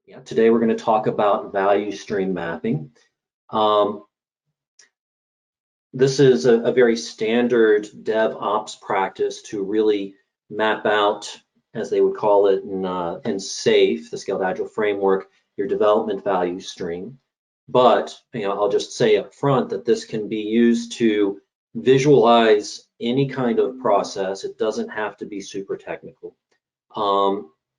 Yeah, today we're going to talk about value stream mapping. Um, this is a very standard DevOps practice to really map out, as they would call it in SAFe, the Scaled Agile Framework, your development value stream. But I'll just say up front that this can be used to visualize any kind of process. It doesn't have to be super technical.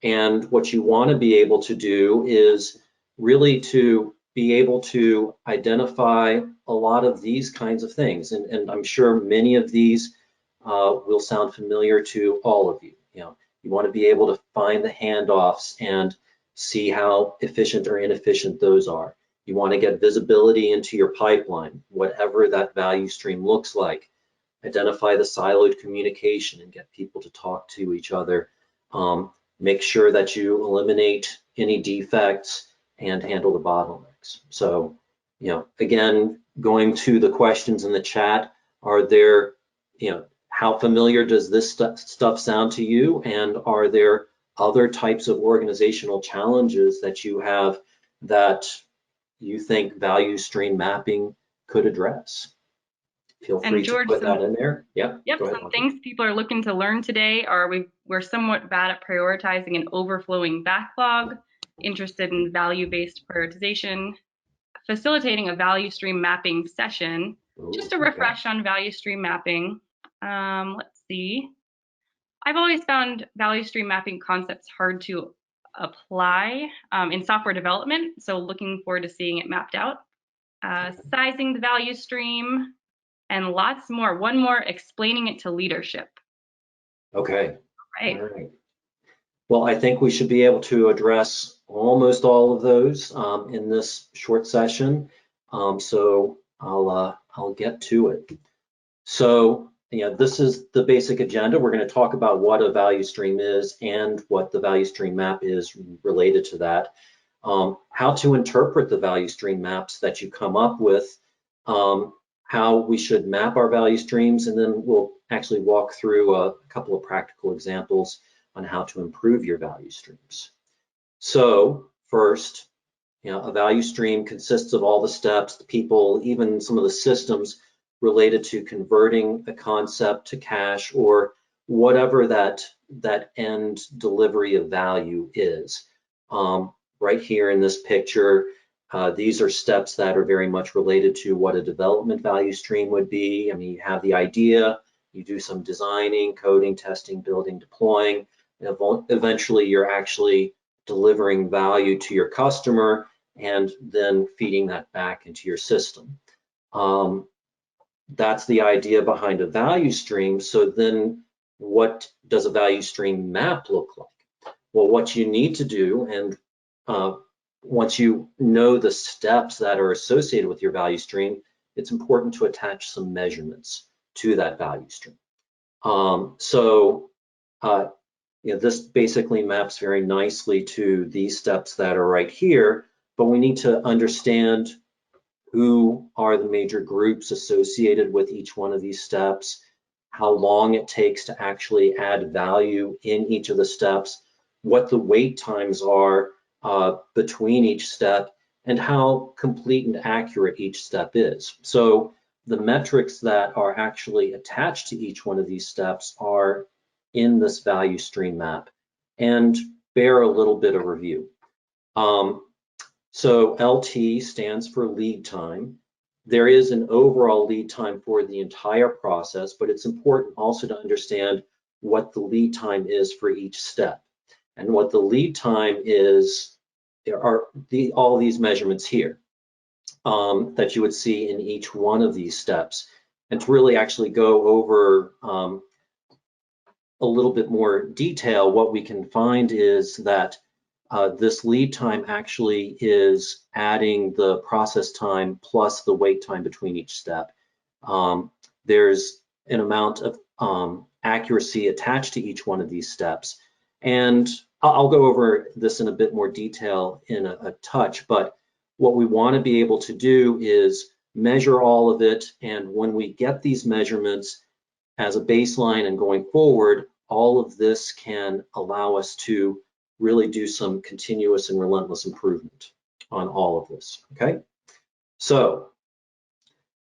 And what you want to be able to do is really to be able to identify a lot of these kinds of things. And I'm sure many of these will sound familiar to all of you. You want to be able to find the handoffs and see how efficient or inefficient those are. You want to get visibility into your pipeline, whatever that value stream looks like. Identify the siloed communication and get people to talk to each other. Make sure that you eliminate any defects and handle the bottlenecks. So, again, going to the questions in the chat, are there, how familiar does this stuff sound to you? And are there other types of organizational challenges that you have that you think value stream mapping could address? Feel free And George, to put that in there. Yep, go ahead, some Audrey. things people are looking to learn today are we're somewhat bad at prioritizing an overflowing backlog, interested in value-based prioritization, facilitating a value stream mapping session, Ooh, just a okay. refresh on value stream mapping. Let's see. I've always found value stream mapping concepts hard to apply in software development, so looking forward to seeing it mapped out. Sizing the value stream, and lots more. One more, explaining it to leadership. Okay. All Right. right. Well, I think we should be able to address almost all of those in this short session. So I'll get to it. So this is the basic agenda. We're going to talk about what a value stream is and what the value stream map is related to that. How to interpret the value stream maps that you come up with, how we should map our value streams, and then we'll actually walk through a couple of practical examples on how to improve your value streams. So first, a value stream consists of all the steps, the people, even some of the systems related to converting a concept to cash or whatever that end delivery of value is. Right here in this picture, these are steps that are very much related to what a development value stream would be. I mean, you have the idea, you do some designing, coding, testing, building, deploying. Eventually, you're actually delivering value to your customer and then feeding that back into your system. That's the idea behind a value stream. So then what does a value stream map look like? Well, what you need to do, and once you know the steps that are associated with your value stream, it's important to attach some measurements to that value stream. This basically maps very nicely to these steps that are right here, but we need to understand who are the major groups associated with each one of these steps, how long it takes to actually add value in each of the steps, what the wait times are between each step, and how complete and accurate each step is. So the metrics that are actually attached to each one of these steps are in this value stream map and bear a little bit of review. So LT stands for lead time. There is an overall lead time for the entire process, but it's important also to understand what the lead time is for each step. And what the lead time is, there are all these measurements here that you would see in each one of these steps. And to really actually go over a little bit more detail, what we can find is that this lead time actually is adding the process time plus the wait time between each step. There's an amount of accuracy attached to each one of these steps. And I'll go over this in a bit more detail in a touch, but what we want to be able to do is measure all of it. And when we get these measurements as a baseline and going forward, all of this can allow us to really do some continuous and relentless improvement on all of this, okay? So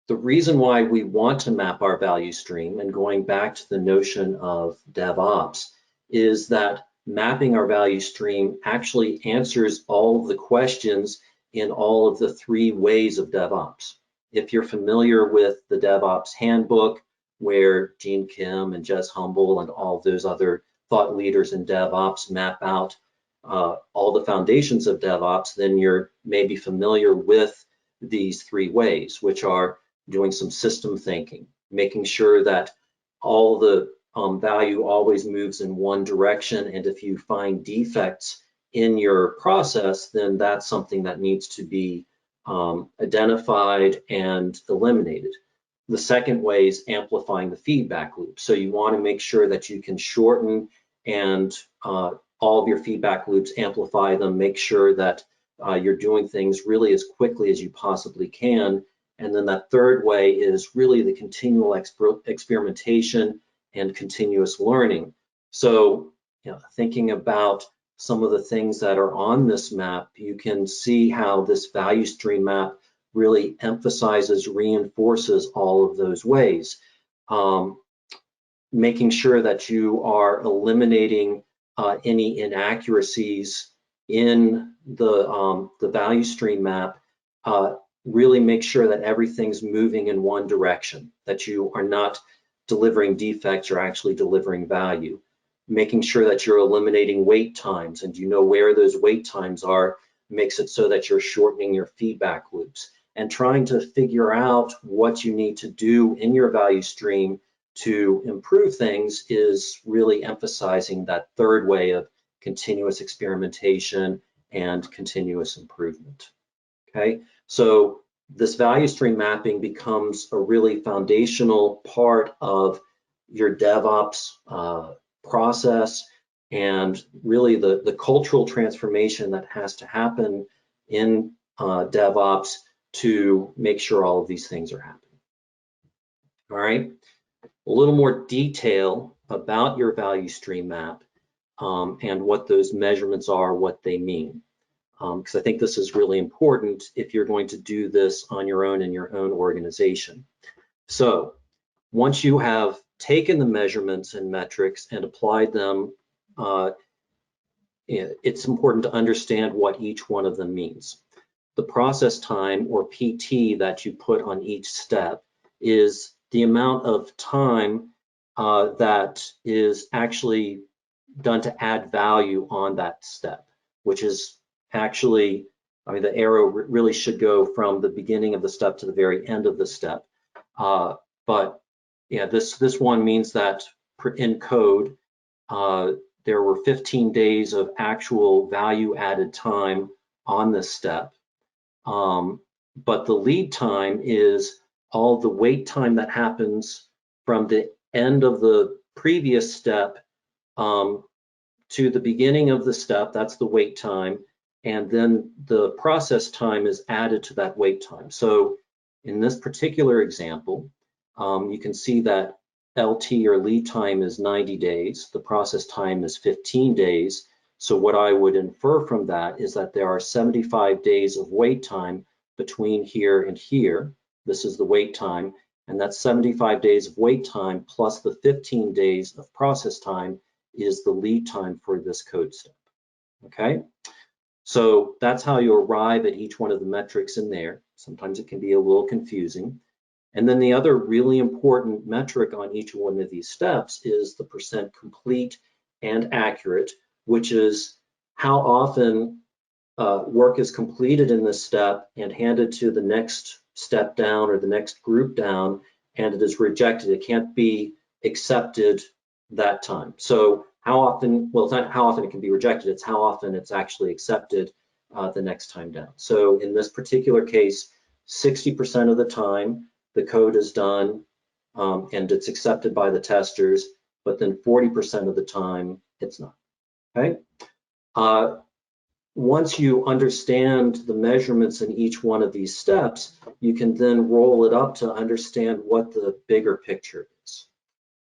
the reason why we want to map our value stream, and going back to the notion of DevOps, is that mapping our value stream actually answers all of the questions in all of the 3 ways of DevOps. If you're familiar with the DevOps handbook, where Gene Kim and Jez Humble and all those other thought leaders in DevOps map out all the foundations of DevOps, then you're maybe familiar with these 3 ways, which are doing some system thinking, making sure that all the value always moves in one direction, and if you find defects in your process, then that's something that needs to be identified and eliminated. The second way is amplifying the feedback loop. So you want to make sure that you can shorten and all of your feedback loops, amplify them, make sure that you're doing things really as quickly as you possibly can. And then that third way is really the continual experimentation and continuous learning. So, thinking about some of the things that are on this map, you can see how this value stream map really emphasizes, reinforces all of those ways. Making sure that you are eliminating any inaccuracies in the value stream map. Really make sure that everything's moving in one direction, that you are not delivering defects, you're actually delivering value. Making sure that you're eliminating wait times, and you know where those wait times are, makes it so that you're shortening your feedback loops. And trying to figure out what you need to do in your value stream to improve things is really emphasizing that third way of continuous experimentation and continuous improvement. Okay, so this value stream mapping becomes a really foundational part of your DevOps process, and really the cultural transformation that has to happen in DevOps to make sure all of these things are happening. All right, a little more detail about your value stream map and what those measurements are, what they mean. Because I think this is really important if you're going to do this on your own in your own organization. So once you have taken the measurements and metrics and applied them, it's important to understand what each one of them means. The process time, or PT, that you put on each step is the amount of time that is actually done to add value on that step, which is actually, the arrow really should go from the beginning of the step to the very end of the step. But yeah, this one means that in code, there were 15 days of actual value added time on this step. But the lead time is all the wait time that happens from the end of the previous step to the beginning of the step. That's the wait time. And then the process time is added to that wait time. So in this particular example, you can see that LT, or lead time, is 90 days. The process time is 15 days. So what I would infer from that is that there are 75 days of wait time between here and here. This is the wait time, and that's 75 days of wait time plus the 15 days of process time is the lead time for this code step. Okay, so that's how you arrive at each one of the metrics in there. Sometimes it can be a little confusing. And then the other really important metric on each one of these steps is the percent complete and accurate, which is how often work is completed in this step and handed to the next step down or the next group down, and it is rejected. It can't be accepted that time. So how often, well, it's not how often it can be rejected, it's how often it's actually accepted the next time down. So in this particular case, 60% of the time, the code is done and it's accepted by the testers, but then 40% of the time it's not, okay? Once you understand the measurements in each one of these steps, you can then roll it up to understand what the bigger picture is.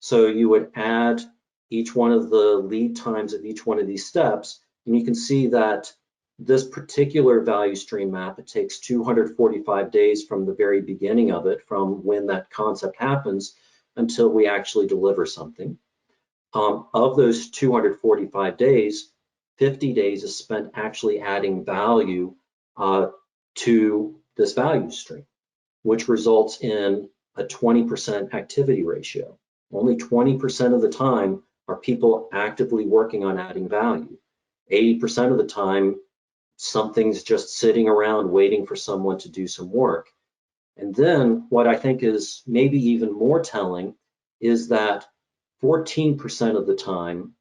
So you would add each one of the lead times of each one of these steps And you can see that this particular value stream map, it takes 245 days from the very beginning of it, from when that concept happens until we actually deliver something. Of those 245 days, 50 days is spent actually adding value to this value stream, which results in a 20% activity ratio. Only 20% of the time are people actively working on adding value. 80% of the time, something's just sitting around waiting for someone to do some work. And then what I think is maybe even more telling is that 14% of the time,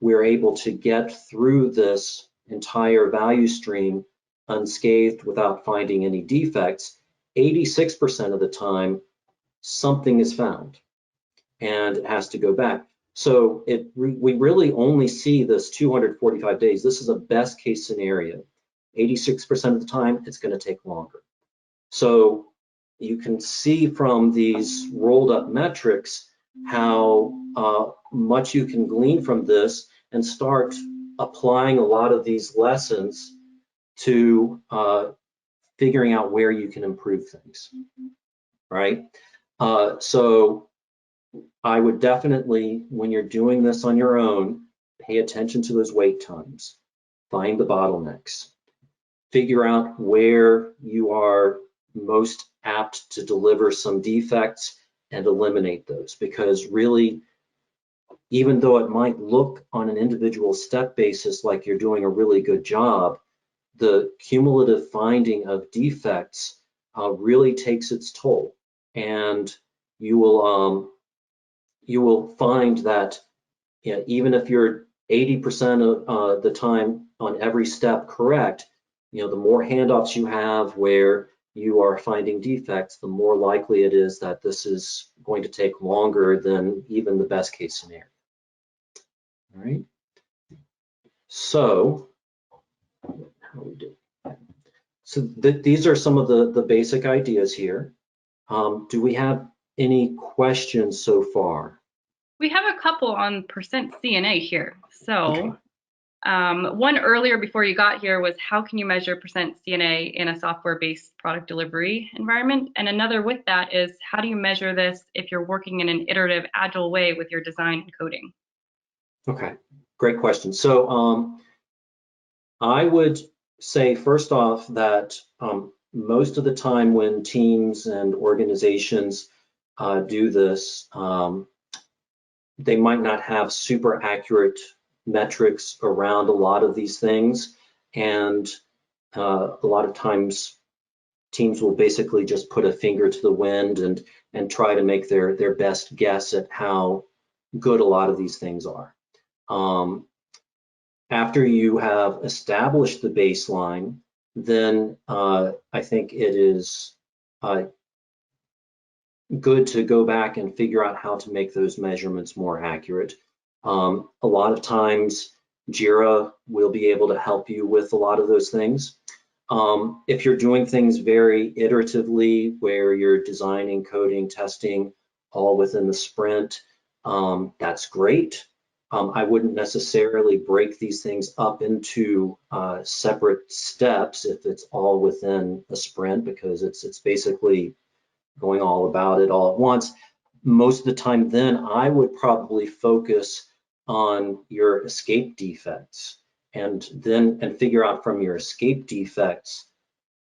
we're able to get through this entire value stream unscathed without finding any defects. 86% of the time, something is found and it has to go back. So we really only see this 245 days. This is a best case scenario. 86% of the time, it's going to take longer. So you can see from these rolled up metrics how much you can glean from this and start applying a lot of these lessons to figuring out where you can improve things, right? So I would definitely, when you're doing this on your own, pay attention to those wait times, find the bottlenecks, figure out where you are most apt to deliver some defects and eliminate those, because really, even though it might look on an individual step basis like you're doing a really good job, the cumulative finding of defects really takes its toll, and you will find that, you know, even if you're 80% of the time on every step correct, you know, the more handoffs you have where you are finding defects, the more likely it is that this is going to take longer than even the best case scenario. All right. So, how we do? So these are some of the basic ideas here. Do we have any questions so far? We have a couple on percent CNA here. So Okay. One earlier before you got here was how can you measure percent CNA in a software-based product delivery environment? And another with that is how do you measure this if you're working in an iterative, agile way with your design and coding? Okay, great question. So I would say first off that most of the time when teams and organizations do this, they might not have super accurate metrics around a lot of these things, and a lot of times teams will basically just put a finger to the wind and try to make their best guess at how good a lot of these things are. After you have established the baseline, then I think it is good to go back and figure out how to make those measurements more accurate. A lot of times Jira will be able to help you with a lot of those things. If you're doing things very iteratively, where you're designing, coding, testing all within the sprint, that's great. I wouldn't necessarily break these things up into separate steps if it's all within a sprint, because it's basically going all about it all at once. Most of the time then I would probably focus on your escape defects and figure out from your escape defects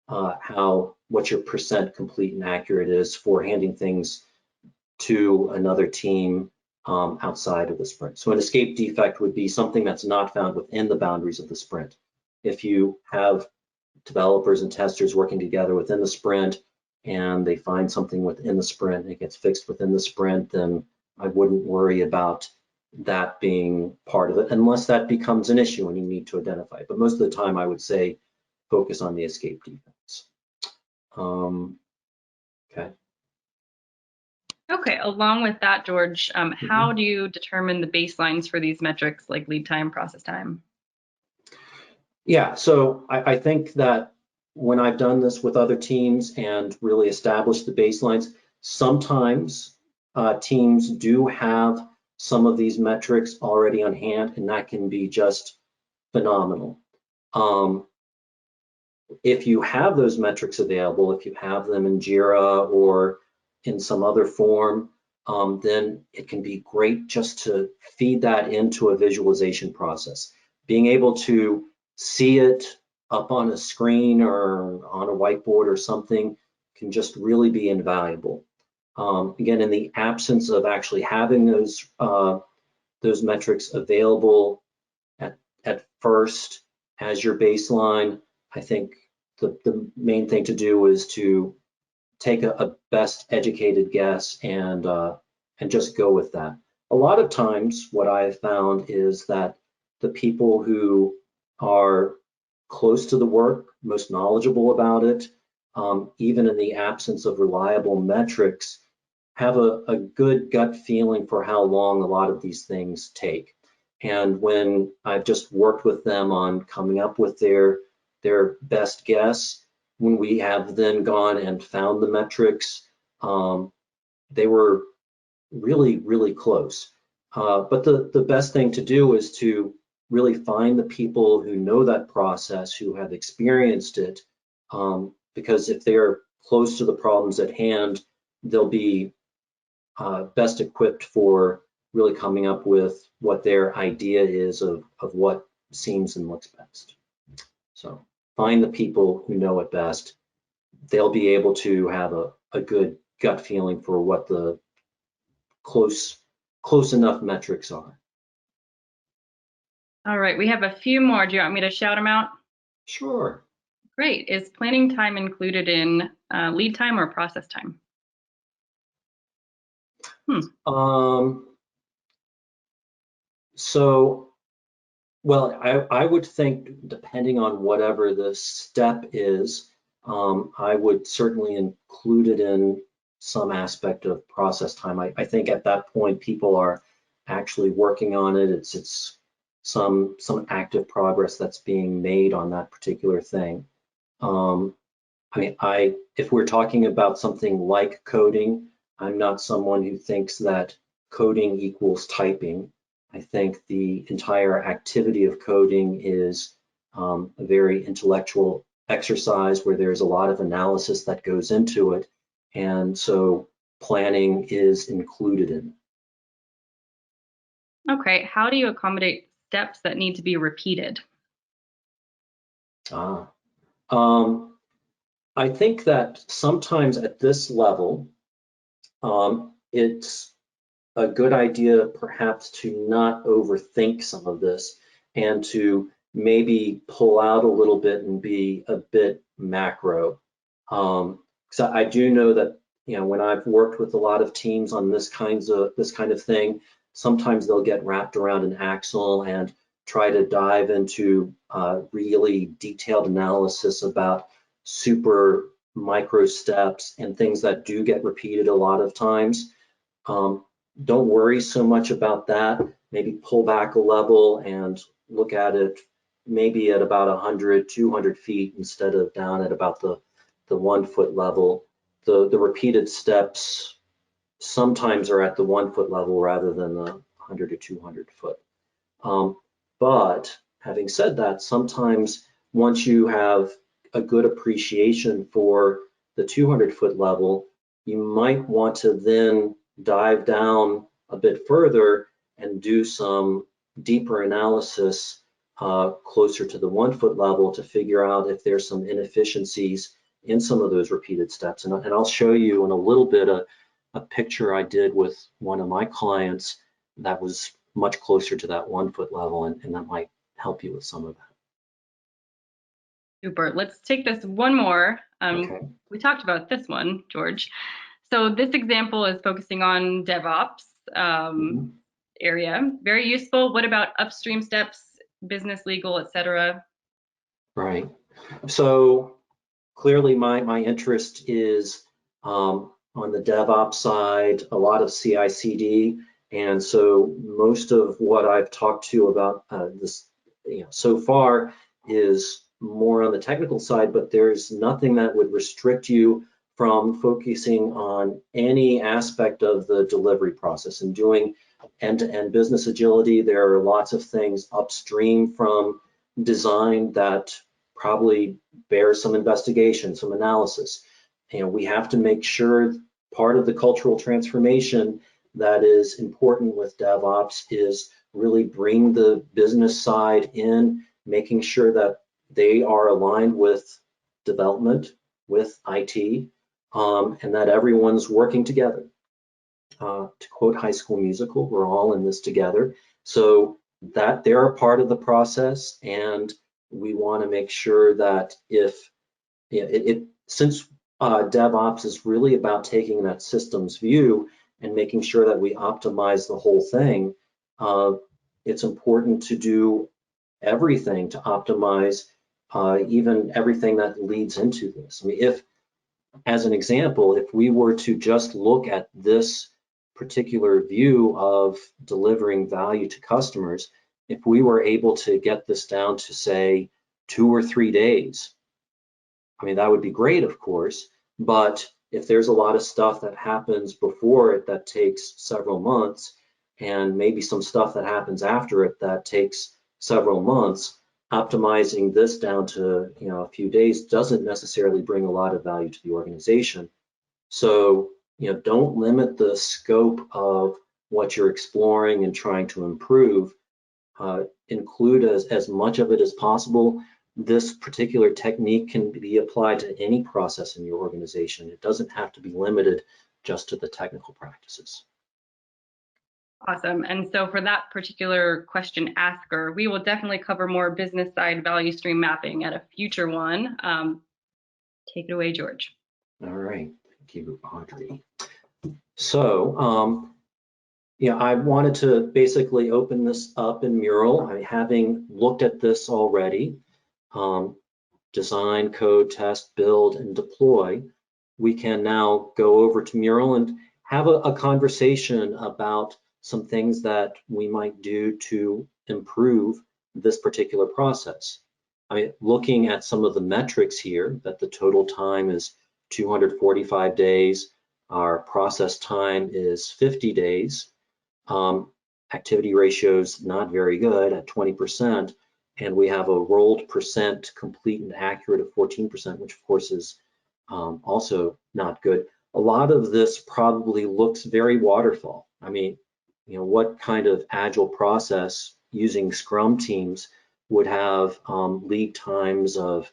what your percent complete and accurate is for handing things to another team outside of the sprint. So an escape defect would be something that's not found within the boundaries of the sprint. If you have developers and testers working together within the sprint and they find something within the sprint and it gets fixed within the sprint, then I wouldn't worry about that being part of it unless that becomes an issue and you need to identify it. But most of the time I would say focus on the escape defects. Okay. Okay, along with that, George, how do you determine the baselines for these metrics like lead time, process time? Yeah, so I think that when I've done this with other teams and really established the baselines, sometimes teams do have some of these metrics already on hand, and that can be just phenomenal. If you have those metrics available, if you have them in Jira or in some other form, then it can be great just to feed that into a visualization process. Being able to see it up on a screen or on a whiteboard or something can just really be invaluable. Again, in the absence of actually having those metrics available at first as your baseline, I think the main thing to do is to take a best educated guess and just go with that. A lot of times what I have found is that the people who are close to the work, most knowledgeable about it, even in the absence of reliable metrics, have a good gut feeling for how long a lot of these things take. And when I've just worked with them on coming up with their best guess, when we have then gone and found the metrics, they were really, really close. But the best thing to do is to really find the people who know that process, who have experienced it, because if they're close to the problems at hand, they'll be best equipped for really coming up with what their idea is of what seems and looks best. So find the people who know it best. They'll be able to have a good gut feeling for what the close enough metrics are. All right, we have a few more. Do you want me to shout them out? Sure. Great. Is planning time included in lead time or process time? So, well, I would think, depending on whatever the step is, I would certainly include it in some aspect of process time. I think at that point, people are actually working on it. It's some active progress that's being made on that particular thing. I mean, if we're talking about something like coding, I'm not someone who thinks that coding equals typing. I think the entire activity of coding is a very intellectual exercise where there's a lot of analysis that goes into it. And so planning is included in it. Okay, how do you accommodate steps that need to be repeated? I think that sometimes at this level, it's a good idea perhaps to not overthink some of this and to maybe pull out a little bit and be a bit macro. So I do know that, you know, when I've worked with a lot of teams on this kind of thing, sometimes they'll get wrapped around an axle and try to dive into really detailed analysis about super micro steps and things that do get repeated a lot of times. Don't worry so much about that. Maybe pull back a level and look at it maybe at about 100, 200 feet instead of down at about the 1 foot level. The repeated steps sometimes are at the 1 foot level rather than the 100 to 200 foot. But having said that, sometimes once you have a good appreciation for the 200 foot level, you might want to then dive down a bit further and do some deeper analysis closer to the 1 foot level to figure out if there's some inefficiencies in some of those repeated steps. And I'll show you in a little bit a picture I did with one of my clients that was much closer to that 1 foot level, and that might help you with some of that. Super. Let's take this one more. Okay. We talked about this one, George. So this example is focusing on DevOps area. Very useful. What about upstream steps, business, legal, etc.? Right. So clearly my interest is on the DevOps side, a lot of CI/CD. And so most of what I've talked to you about this, so far is more on the technical side, but there's nothing that would restrict you from focusing on any aspect of the delivery process and doing end-to-end business agility. There are lots of things upstream from design that probably bears some investigation, some analysis. We have to make sure part of the cultural transformation that is important with DevOps is really bring the business side in, making sure that they are aligned with development, with IT, and that everyone's working together. To quote High School Musical, we're all in this together. So that they're a part of the process, and we want to make sure that if since DevOps is really about taking that systems view and making sure that we optimize the whole thing, it's important to do everything to optimize even everything that leads into this. I mean, if, as an example, if we were to just look at this particular view of delivering value to customers, if we were able to get this down to, say, 2 or 3 days, I mean, that would be great, of course, but if there's a lot of stuff that happens before it that takes several months, and maybe some stuff that happens after it that takes several months, optimizing this down to a few days doesn't necessarily bring a lot of value to the organization. So don't limit the scope of what you're exploring and trying to improve. Include as much of it as possible. This particular technique can be applied to any process in your organization. It doesn't have to be limited just to the technical practices. Awesome. And so for that particular question asker, we will definitely cover more business side value stream mapping at a future one. Take it away, George. All right. Thank you, Audrey. So, I wanted to basically open this up in Mural. Having looked at this already, design, code, test, build, and deploy, we can now go over to Mural and have a conversation about some things that we might do to improve this particular process. Looking at some of the metrics here, that the total time is 245 days, our process time is 50 days, activity ratio's not very good at 20%, and we have a rolled percent complete and accurate of 14%, which of course is also not good. A lot of this probably looks very waterfall. What kind of agile process using Scrum teams would have lead times of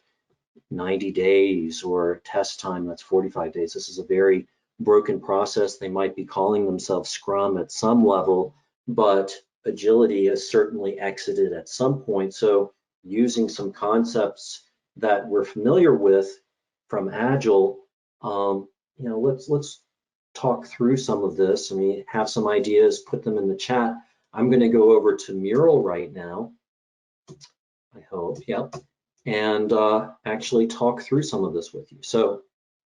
90 days or test time that's 45 days? This is a very broken process. They might be calling themselves Scrum at some level, but agility has certainly exited at some point. So using some concepts that we're familiar with from Agile, let's talk through some of this. Have some ideas, put them in the chat. I'm going to go over to Mural right now, I hope, yep, and actually talk through some of this with you. So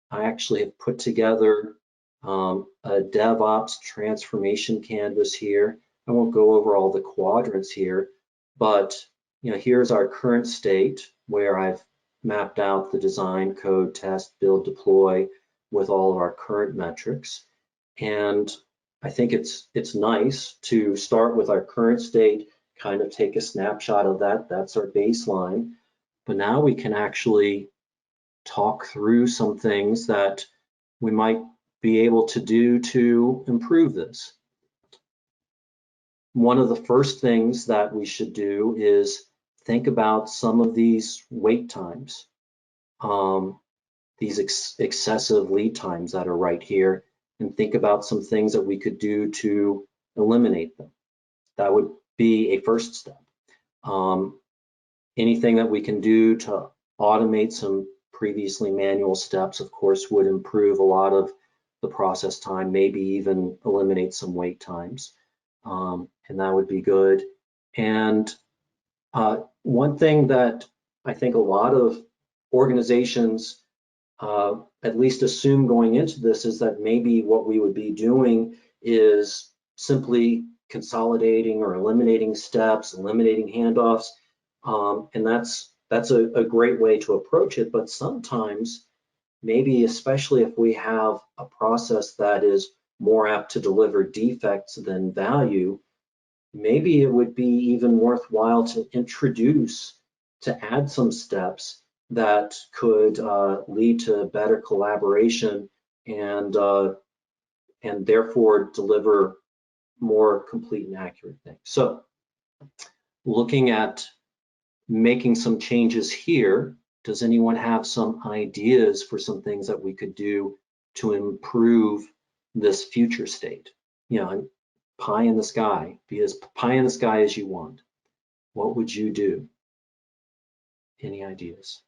I actually have put together a DevOps transformation canvas here. I won't go over all the quadrants here, but here's our current state where I've mapped out the design, code, test, build, deploy with all of our current metrics. And I think it's nice to start with our current state, kind of take a snapshot of that. That's our baseline. But now we can actually talk through some things that we might be able to do to improve this. One of the first things that we should do is think about some of these wait times, these excessive lead times that are right here, and think about some things that we could do to eliminate them. That would be a first step. Anything that we can do to automate some previously manual steps, of course, would improve a lot of the process time, maybe even eliminate some wait times, and that would be good. And one thing that I think a lot of organizations at least assume going into this is that maybe what we would be doing is simply consolidating or eliminating steps, eliminating handoffs, and that's a great way to approach it. But sometimes, maybe especially if we have a process that is more apt to deliver defects than value, maybe it would be even worthwhile to introduce to add some steps that could lead to better collaboration and therefore deliver more complete and accurate things. So looking at making some changes here, does anyone have some ideas for some things that we could do to improve this future state? You know, pie in the sky, be as pie in the sky as you want. What would you do? Any ideas?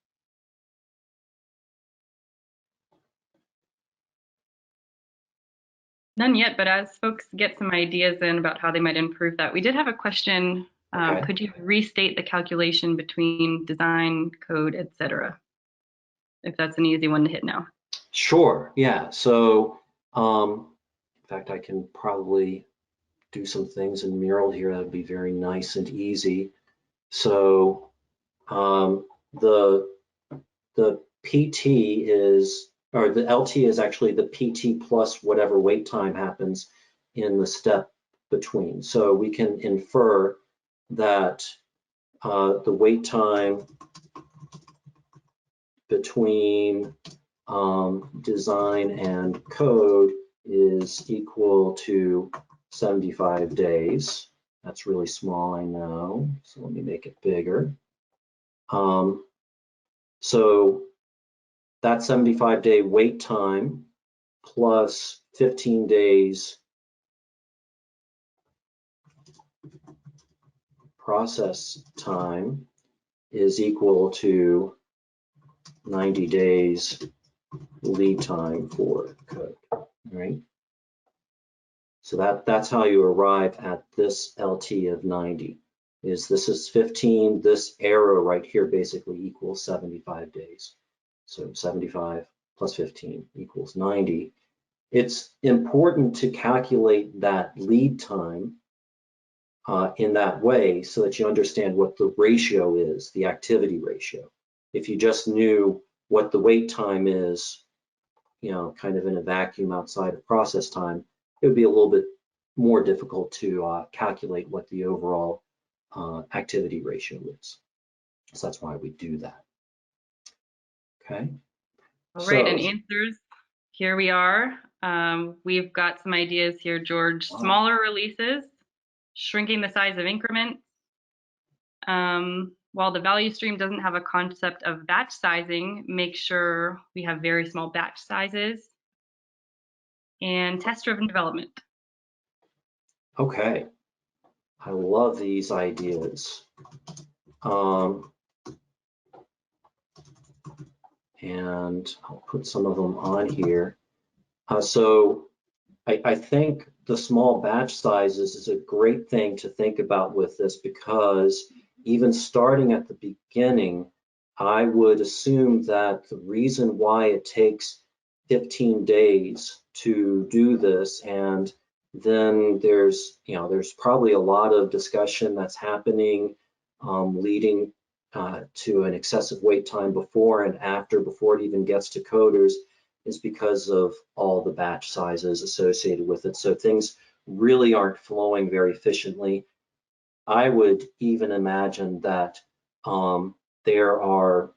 None yet, but as folks get some ideas in about how they might improve that, we did have a question. Okay. Could you restate the calculation between design, code, etc.? If that's an easy one to hit now. Sure, yeah. So, in fact, I can probably do some things in Mural here that would be very nice and easy. So, the PT is, or the LT is actually the PT plus whatever wait time happens in the step between. So we can infer that the wait time between design and code is equal to 75 days. That's really small, I know. So let me make it bigger. So that 75-day wait time plus 15 days process time is equal to 90 days lead time for code, right? So that's how you arrive at this LT of 90. This is 15, this arrow right here basically equals 75 days. So 75 plus 15 equals 90. It's important to calculate that lead time in that way so that you understand what the ratio is, the activity ratio. If you just knew what the wait time is, you know, kind of in a vacuum outside of process time, it would be a little bit more difficult to calculate what the overall activity ratio is. So that's why we do that. Okay. All right, and answers. Here we are. We've got some ideas here, George. Smaller releases, shrinking the size of increments. While the value stream doesn't have a concept of batch sizing, make sure we have very small batch sizes. And test-driven development. Okay, I love these ideas. And I'll put some of them on here. So I think the small batch sizes is a great thing to think about with this, because even starting at the beginning, I would assume that the reason why it takes 15 days to do this, and then there's probably a lot of discussion that's happening leading to an excessive wait time before and after, before it even gets to coders, is because of all the batch sizes associated with it. So things really aren't flowing very efficiently. I would even imagine that there are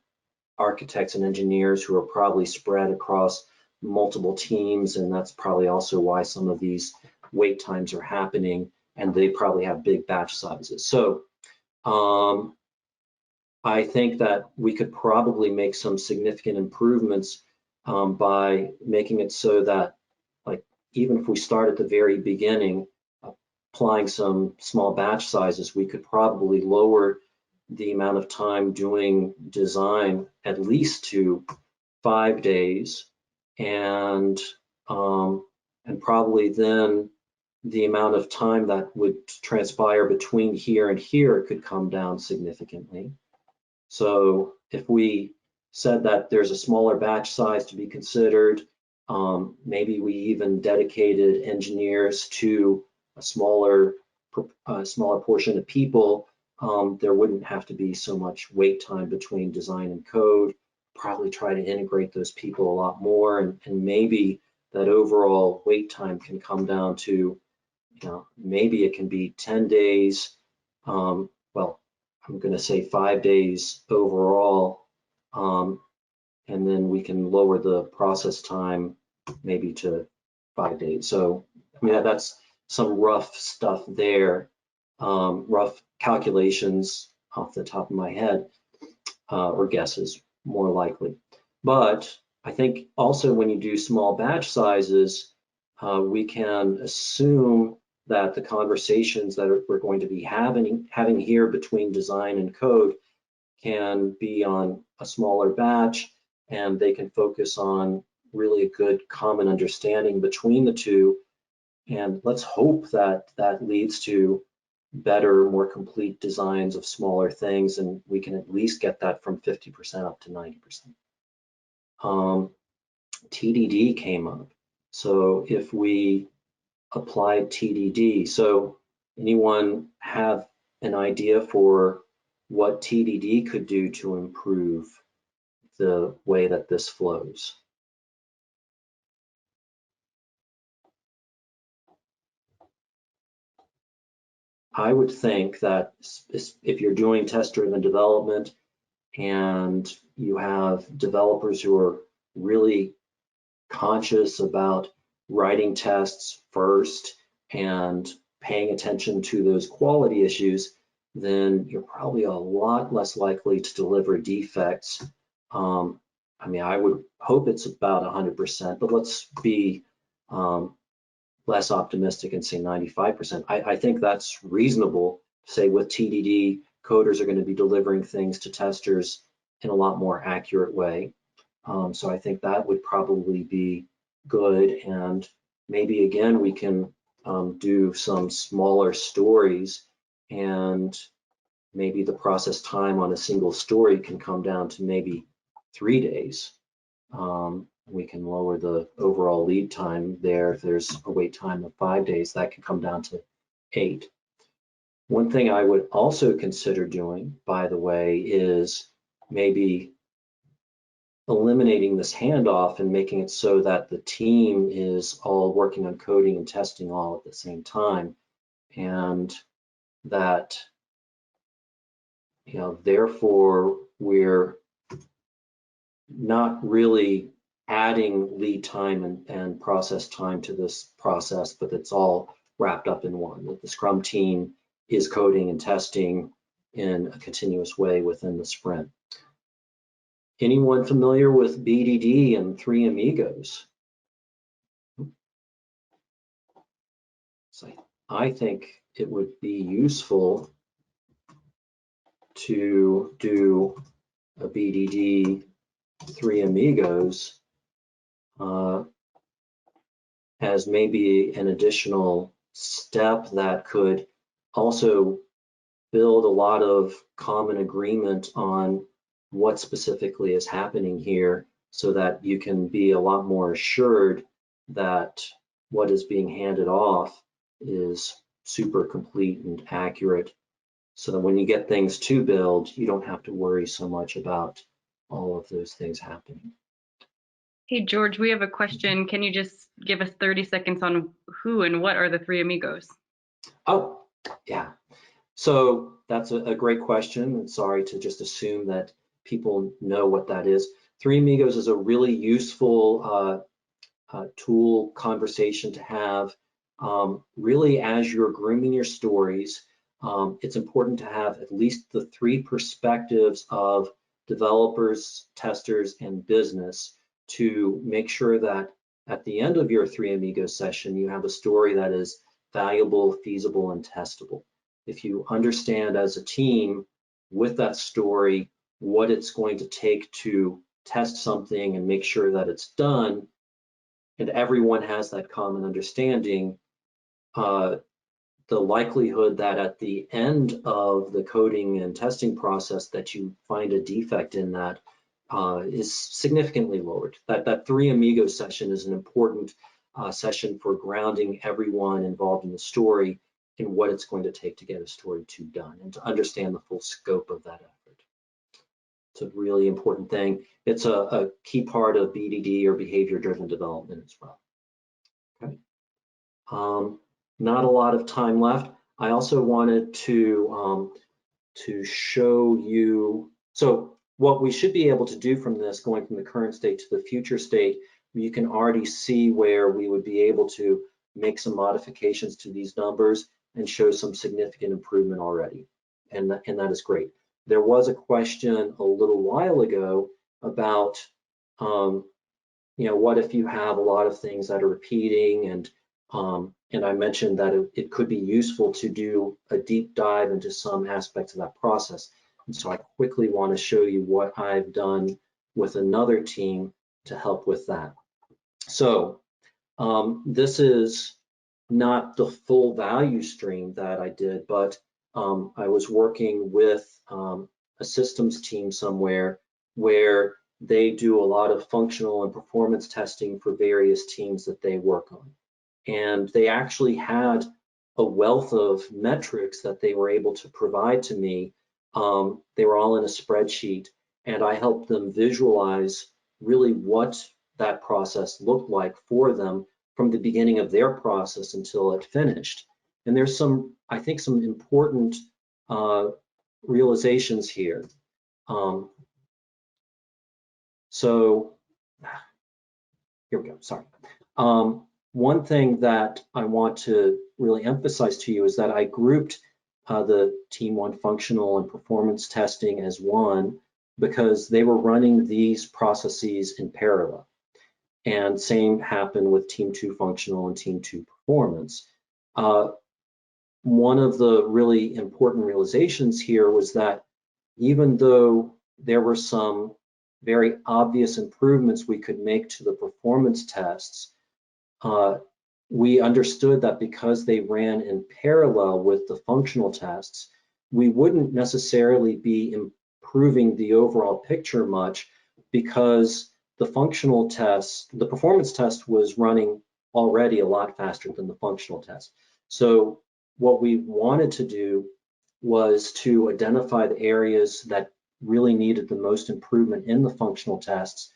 architects and engineers who are probably spread across multiple teams, and that's probably also why some of these wait times are happening, and they probably have big batch sizes. So I think that we could probably make some significant improvements by making it so that, like, even if we start at the very beginning, applying some small batch sizes, we could probably lower the amount of time doing design at least to 5 days, and probably then the amount of time that would transpire between here and here could come down significantly. So if we said that there's a smaller batch size to be considered, maybe we even dedicated engineers to a smaller portion of people, there wouldn't have to be so much wait time between design and code. Probably try to integrate those people a lot more, and maybe that overall wait time can come down to, maybe it can be 10 days. Well, I'm going to say 5 days overall, and then we can lower the process time maybe to 5 days. So, I mean, that's some rough stuff there, rough calculations off the top of my head, or guesses more likely. But I think also when you do small batch sizes, we can assume that the conversations that we're going to be having here between design and code can be on a smaller batch, and they can focus on really a good common understanding between the two. And let's hope that that leads to better, more complete designs of smaller things, and we can at least get that from 50% up to 90%. TDD came up. So if we applied TDD, so anyone have an idea for what TDD could do to improve the way that this flows? I would think that if you're doing test-driven development and you have developers who are really conscious about writing tests first and paying attention to those quality issues, then you're probably a lot less likely to deliver defects. I mean, I would hope it's about 100%, but let's be less optimistic and say 95%. I think that's reasonable to say with TDD, coders are going to be delivering things to testers in a lot more accurate way. So I think that would probably be good. And maybe again, we can do some smaller stories, and maybe the process time on a single story can come down to maybe 3 days. We can lower the overall lead time there. If there's a wait time of 5 days, that can come down to 8. One thing I would also consider doing, by the way, is maybe eliminating this handoff and making it so that the team is all working on coding and testing all at the same time, and that, you know, therefore we're not really adding lead time and process time to this process, but it's all wrapped up in one, that the Scrum team is coding and testing in a continuous way within the sprint. Anyone familiar with BDD and Three Amigos? So I think it would be useful to do a BDD Three Amigos as maybe an additional step that could also build a lot of common agreement on what specifically is happening here, so that you can be a lot more assured that what is being handed off is super complete and accurate, so that when you get things to build, you don't have to worry so much about all of those things happening. Hey, George, we have a question. Can you just give us 30 seconds on who and what are the Three Amigos? Oh, yeah. So that's a great question. And sorry to just assume that people know what that is. Three Amigos is a really useful tool conversation to have. Really, as you're grooming your stories, it's important to have at least the 3 perspectives of developers, testers, and business to make sure that at the end of your Three Amigos session, you have a story that is valuable, feasible, and testable. If you understand as a team with that story what it's going to take to test something and make sure that it's done, and everyone has that common understanding, the likelihood that at the end of the coding and testing process that you find a defect in that is significantly lowered. That Three Amigos session is an important session for grounding everyone involved in the story in what it's going to take to get a story done and to understand the full scope of that effort. It's a really important thing. It's a key part of BDD, or behavior-driven development, as well. Okay. Not a lot of time left. I also wanted to to show you, so what we should be able to do from this, going from the current state to the future state, you can already see where we would be able to make some modifications to these numbers and show some significant improvement already. And that is great. There was a question a little while ago about, what if you have a lot of things that are repeating, and I mentioned that it could be useful to do a deep dive into some aspects of that process. And so I quickly want to show you what I've done with another team to help with that. So this is not the full value stream that I did, but I was working with a systems team somewhere where they do a lot of functional and performance testing for various teams that they work on. And they actually had a wealth of metrics that they were able to provide to me. They were all in a spreadsheet, and I helped them visualize really what that process looked like for them from the beginning of their process until it finished. And there's some, I think, some important realizations here. So here we go, sorry. One thing that I want to really emphasize to you is that I grouped the Team 1 functional and performance testing as one because they were running these processes in parallel. And same happened with Team 2 functional and Team 2 performance. One of the really important realizations here was that even though there were some very obvious improvements we could make to the performance tests, we understood that because they ran in parallel with the functional tests, we wouldn't necessarily be improving the overall picture much because the functional test, the performance test was running already a lot faster than the functional test. So what we wanted to do was to identify the areas that really needed the most improvement in the functional tests.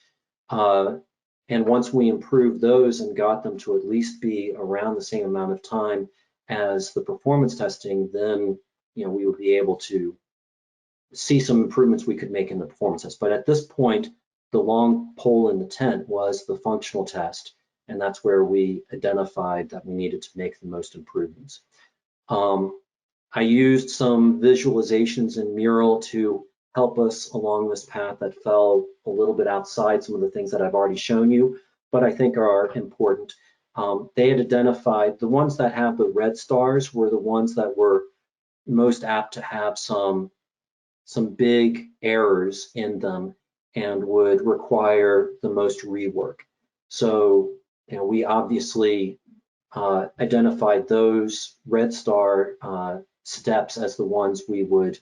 And once we improved those and got them to at least be around the same amount of time as the performance testing, then we would be able to see some improvements we could make in the performance test. But at this point, the long pole in the tent was the functional test, and that's where we identified that we needed to make the most improvements. I used some visualizations in Mural to help us along this path that fell a little bit outside some of the things that I've already shown you, but I think are important. They had identified the ones that have the red stars were the ones that were most apt to have some big errors in them and would require the most rework. So we obviously identified those red star steps as the ones we would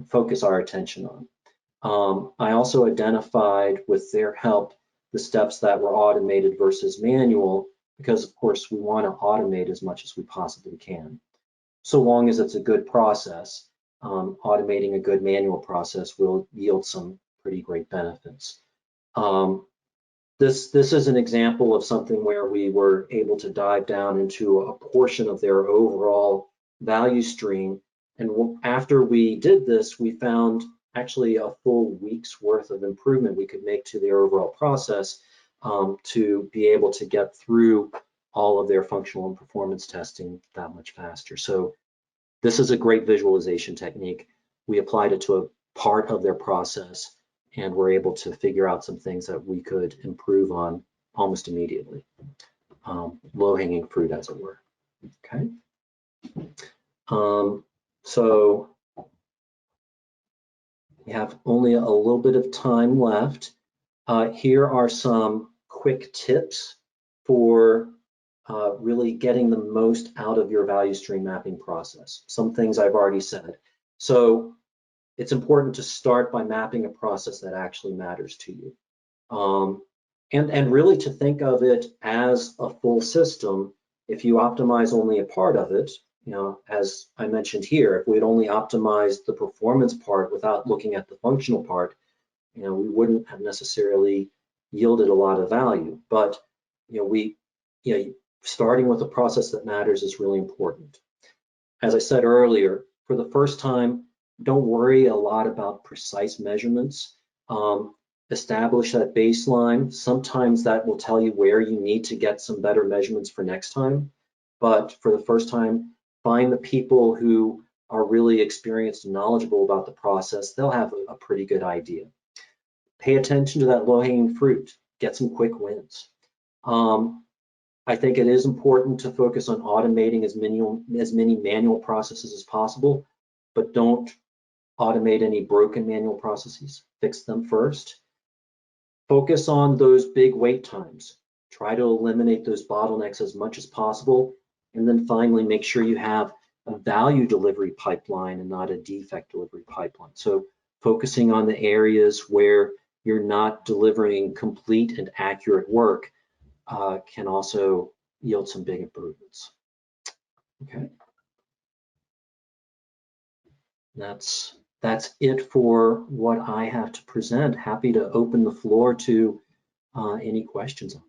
focus our attention on. I also identified with their help the steps that were automated versus manual, because of course we want to automate as much as we possibly can. So long as it's a good process, automating a good manual process will yield some pretty great benefits. This is an example of something where we were able to dive down into a portion of their overall value stream. And after we did this, we found actually a full week's worth of improvement we could make to their overall process to be able to get through all of their functional and performance testing that much faster. So this is a great visualization technique. We applied it to a part of their process and were able to figure out some things that we could improve on almost immediately. Low-hanging fruit, as it were. Okay. So we have only a little bit of time left. Here are some quick tips for really getting the most out of your value stream mapping process. Some things I've already said. So it's important to start by mapping a process that actually matters to you. And really to think of it as a full system. If you optimize only a part of it, as I mentioned here, if we'd only optimized the performance part without looking at the functional part, we wouldn't have necessarily yielded a lot of value. But starting with a process that matters is really important. As I said earlier, for the first time, don't worry a lot about precise measurements. Establish that baseline. Sometimes that will tell you where you need to get some better measurements for next time. But for the first time, find the people who are really experienced and knowledgeable about the process. They'll have a pretty good idea. Pay attention to that low-hanging fruit. Get some quick wins. I think it is important to focus on automating as many manual processes as possible, but don't automate any broken manual processes. Fix them first. Focus on those big wait times. Try to eliminate those bottlenecks as much as possible. And then finally, make sure you have a value delivery pipeline and not a defect delivery pipeline. So focusing on the areas where you're not delivering complete and accurate work can also yield some big improvements. Okay. That's it for what I have to present. Happy to open the floor to any questions on